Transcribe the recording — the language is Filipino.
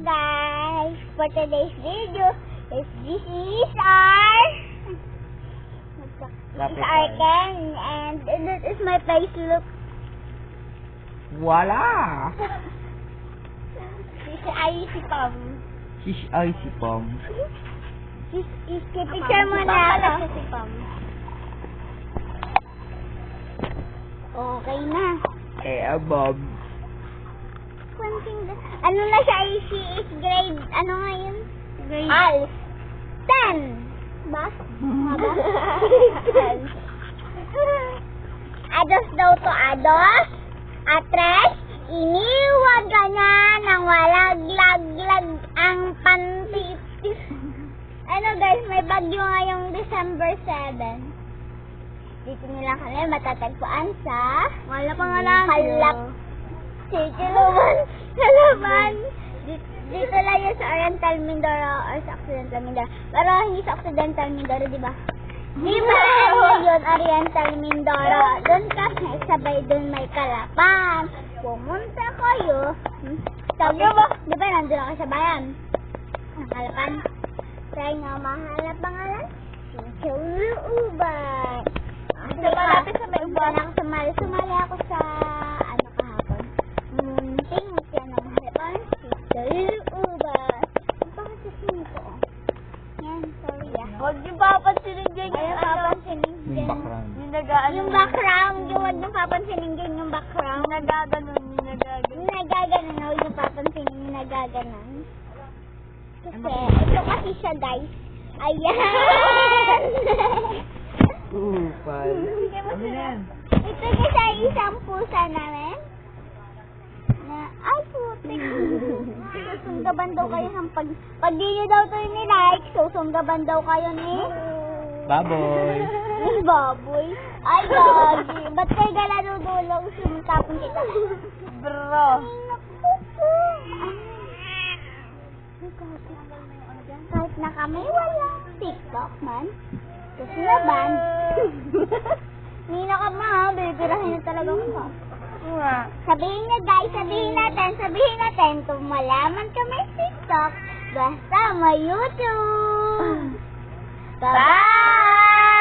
guys, for today's video, this is our Ken, and this is my face look. Voila! This is Icy Pom. She's Icy Pom. Picture mo na ako. Si Pom. Okay na. Eh, Bob. Ano na siya? She is grade, ano ngayon? Grade ALS 10. Ba? Ba? Ados daw to ados. Atres, iniwag ka niya nang walaglag ang pantitis. Ano guys, may bagyo ngayong December 7. Dito nila kami matatagpuan sa Wala pa nga lang. Halap City Laman. Dito lang yun sa Oriental Mindoro or sa Occidental Mindoro. Pero hindi sa Occidental Mindoro, di ba? Di ba yun, Oriental Mindoro? Doon kasi, sabay doon may Kalapan. Pumunta kayo. Sabi mo, di ba nandun ako sa bayan? Ang Kalapan. Try nga mahalap pangalan. Uban. Malapit sa may uban. Sumali ako sa ano kahapon. Munting siya na mahalapan. Uban. Bakit sa sinito? Yan, sorry ah. Huwag niyo papansinin dyan Ayaw papansinin Yung dyan. background. Yung nag-ano. Yung background, yung huwag nyo papansinin dyan yung background. Nagaganon, yung nagaganon. Yung nagaganon, huwag nyo papansinin yung nagaganon. Kasi, ito kasi siya guys. Ayan! Upal. Ano yan? Ito kasi isang pusa namin. Na, ay putik. Susunggaban daw kayo ng pag di nyo daw ito ni-like, susunggaban daw kayo ni Baboy. baboy. Ay, gagi. Ba't kayo galadudulong sumutapon kita? Bro. Kahit na kami wala TikTok man. Kasi naban. Hindi na ka ma, bibirahin na talaga ko. Nga. Sabihin niya guys, sabihin natin kung malaman ka may TikTok, basta may YouTube. Bye!